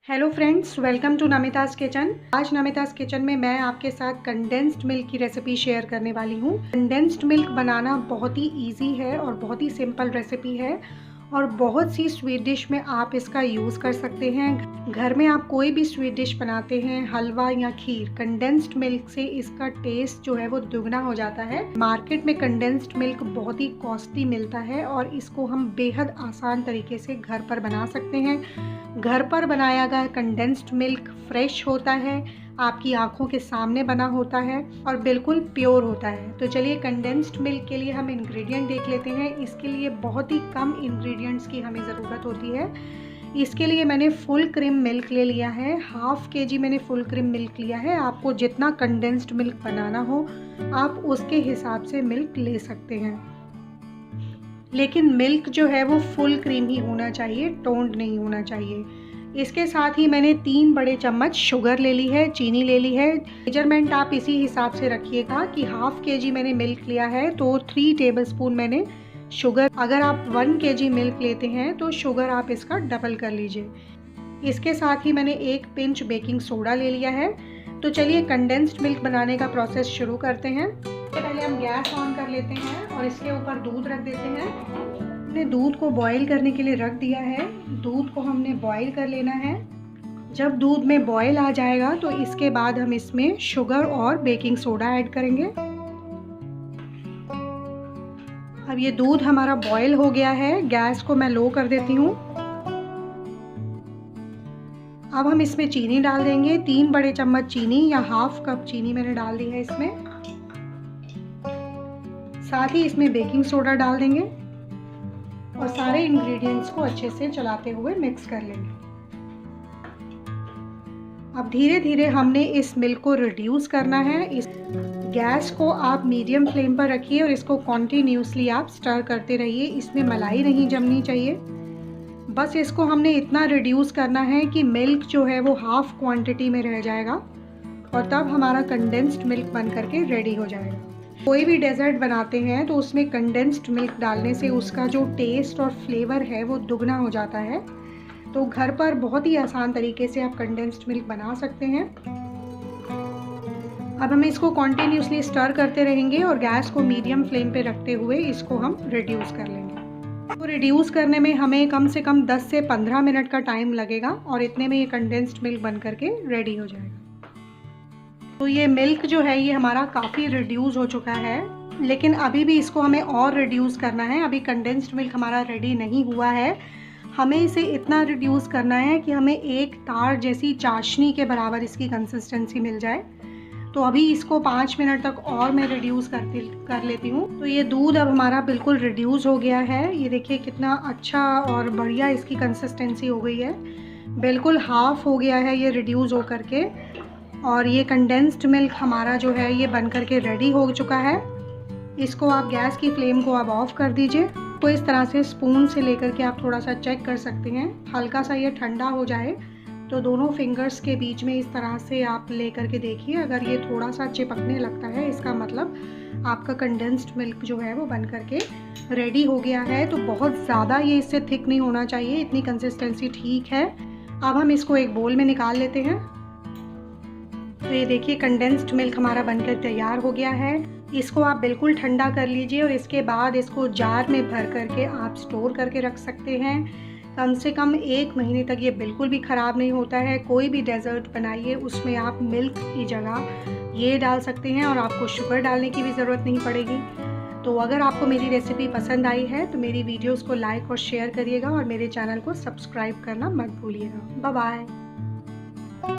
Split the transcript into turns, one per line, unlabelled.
Hello friends, welcome to Namita's kitchen. आज Namita's kitchen में मैं आपके साथ कंडेंस्ड मिल्क की रेसिपी शेयर करने वाली हूँ। कंडेंस्ड मिल्क बनाना बहुत ही इजी है और बहुत ही सिंपल रेसिपी है और बहुत सी स्वीट डिश में आप इसका यूज़ कर सकते हैं। घर में आप कोई भी स्वीट डिश बनाते हैं, हलवा या खीर, कंडेंस्ड मिल्क से इसका टेस्ट जो है वो दुगना हो जाता है। मार्केट में कंडेंस्ड मिल्क बहुत ही कॉस्टली मिलता है और इसको हम बेहद आसान तरीके से घर पर बना सकते हैं। घर पर बनाया गया कंडेंस्ड मिल्क फ्रेश होता है, आपकी आंखों के सामने बना होता है और बिल्कुल प्योर होता है। तो चलिए कंडेंस्ड मिल्क के लिए हम इंग्रेडिएंट देख लेते हैं। इसके लिए बहुत ही कम इंग्रेडिएंट्स की हमें ज़रूरत होती है। इसके लिए मैंने फुल क्रीम मिल्क ले लिया है, हाफ केजी मैंने फुल क्रीम मिल्क लिया है। आपको जितना कंडेंस्ड मिल्क बनाना हो आप उसके हिसाब से मिल्क ले सकते हैं, लेकिन मिल्क जो है वो फुल क्रीम ही होना चाहिए, टोन्ड नहीं होना चाहिए। इसके साथ ही मैंने 3 बड़े चम्मच शुगर ले ली है, चीनी ले ली है। मेजरमेंट आप इसी हिसाब से रखिएगा कि हाफ केजी मैंने मिल्क लिया है तो 3 टेबलस्पून मैंने शुगर। अगर आप 1 केजी मिल्क लेते हैं तो शुगर आप इसका डबल कर लीजिए। इसके साथ ही मैंने 1 पिंच बेकिंग सोडा ले लिया है। तो चलिए कंडेंस्ड मिल्क बनाने का प्रोसेस शुरू करते हैं। पहले हम गैस ऑन कर लेते हैं और इसके ऊपर दूध रख देते हैं। हमने दूध को बॉईल करने के लिए रख दिया है। दूध को हमने बॉईल कर लेना है। जब दूध में बॉईल आ जाएगा तो इसके बाद हम इसमें शुगर और बेकिंग सोडा ऐड करेंगे। अब ये दूध हमारा बॉईल हो गया है। गैस को मैं लो कर देती हूँ। अब हम इसमें चीनी डाल देंगे। 3 बड़े चम्मच चीनी या हाफ कप चीनी मैंने डाल दी है इसमें। साथ ही इसमें बेकिंग सोडा डाल देंगे और सारे इंग्रेडिएंट्स को अच्छे से चलाते हुए मिक्स कर लेंगे। अब धीरे धीरे हमने इस मिल्क को रिड्यूस करना है। इस गैस को आप मीडियम फ्लेम पर रखिए और इसको कॉन्टिन्यूसली आप स्टर करते रहिए। इसमें मलाई नहीं जमनी चाहिए। बस इसको हमने इतना रिड्यूस करना है कि मिल्क जो है वो हाफ क्वांटिटी में रह जाएगा और तब हमारा कंडेंस्ड मिल्क बन करके रेडी हो जाएगा। कोई भी डेजर्ट बनाते हैं तो उसमें कंडेंस्ड मिल्क डालने से उसका जो टेस्ट और फ्लेवर है वो दुगना हो जाता है। तो घर पर बहुत ही आसान तरीके से आप कंडेंस्ड मिल्क बना सकते हैं। अब हम इसको कॉन्टिन्यूसली स्टर करते रहेंगे और गैस को मीडियम फ्लेम पे रखते हुए इसको हम रिड्यूस कर लेंगे। तो रिड्यूस करने में हमें कम से कम 10 से 15 मिनट का टाइम लगेगा और इतने में ये कंडेंस्ड मिल्क बन करके रेडी हो जाएगा। तो ये मिल्क जो है ये हमारा काफ़ी रिड्यूस हो चुका है, लेकिन अभी भी इसको हमें और रिड्यूस करना है। अभी कंडेंस्ड मिल्क हमारा रेडी नहीं हुआ है। हमें इसे इतना रिड्यूस करना है कि हमें एक तार जैसी चाशनी के बराबर इसकी कंसिस्टेंसी मिल जाए। तो अभी इसको 5 मिनट तक और मैं रिड्यूस कर लेती हूँ। तो ये दूध अब हमारा बिल्कुल रिड्यूस हो गया है। ये देखिए कितना अच्छा और बढ़िया इसकी कंसिस्टेंसी हो गई है। बिल्कुल हाफ हो गया है ये रिड्यूस हो करके और ये कंडेंस्ड मिल्क हमारा जो है ये बन करके रेडी हो चुका है। इसको आप गैस की फ्लेम को अब ऑफ कर दीजिए। तो इस तरह से स्पून से लेकर के आप थोड़ा सा चेक कर सकते हैं। हल्का सा ये ठंडा हो जाए तो दोनों फिंगर्स के बीच में इस तरह से आप ले करके देखिए। अगर ये थोड़ा सा चिपकने लगता है इसका मतलब आपका कंडेंस्ड मिल्क जो है वो बन करके रेडी हो गया है। तो बहुत ज़्यादा ये इससे थिक नहीं होना चाहिए, इतनी कंसिस्टेंसी ठीक है। अब हम इसको एक बोल में निकाल लेते हैं। तो ये देखिए कंडेंस्ड मिल्क हमारा बनकर तैयार हो गया है। इसको आप बिल्कुल ठंडा कर लीजिए और इसके बाद इसको जार में भर करके आप स्टोर करके रख सकते हैं। कम से कम 1 महीने तक ये बिल्कुल भी ख़राब नहीं होता है। कोई भी डेजर्ट बनाइए उसमें आप मिल्क की जगह ये डाल सकते हैं और आपको शुगर डालने की भी ज़रूरत नहीं पड़ेगी। तो अगर आपको मेरी रेसिपी पसंद आई है तो मेरी वीडियोज़ को लाइक और शेयर करिएगा और मेरे चैनल को सब्सक्राइब करना मत भूलिएगा। Bye bye.